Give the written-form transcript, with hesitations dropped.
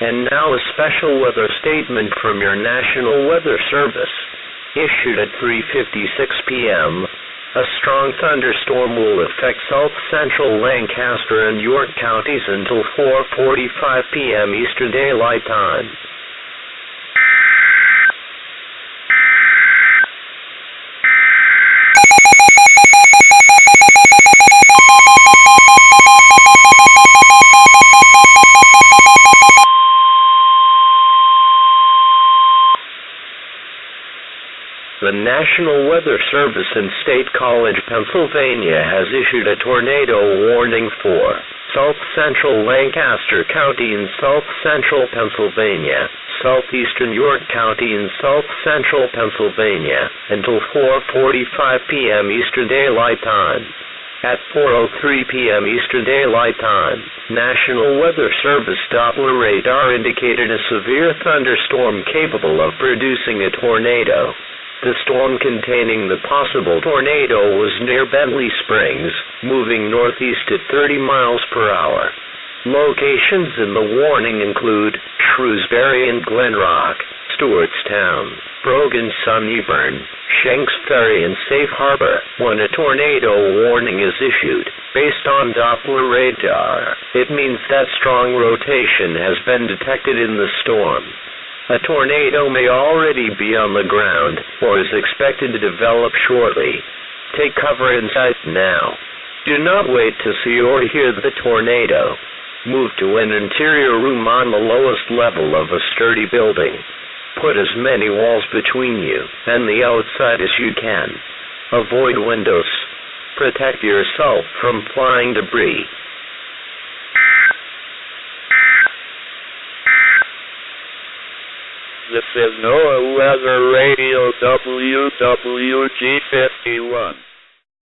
And now a special weather statement from your National Weather Service. Issued at 3:56 p.m., a strong thunderstorm will affect south central Lancaster and York counties until 4:45 p.m. Eastern Daylight Time. The National Weather Service in State College, Pennsylvania has issued a tornado warning for south central Lancaster County in south central Pennsylvania, southeastern York County in south central Pennsylvania, until 4:45 p.m. Eastern Daylight Time. At 4:03 p.m. Eastern Daylight Time, National Weather Service Doppler radar indicated a severe thunderstorm capable of producing a tornado. The storm containing the possible tornado was near Bentley Springs, moving northeast at 30 miles per hour. Locations in the warning include Shrewsbury and Glen Rock, Stewartstown, Brogan, Sunnyburn, Shanks Ferry, and Safe Harbor. When a tornado warning is issued, based on Doppler radar, it means that strong rotation has been detected in the storm. A tornado may already be on the ground, or is expected to develop shortly. Take cover inside now. Do not wait to see or hear the tornado. Move to an interior room on the lowest level of a sturdy building. Put as many walls between you and the outside as you can. Avoid windows. Protect yourself from flying debris. This is NOAA Weather Radio WWG 51.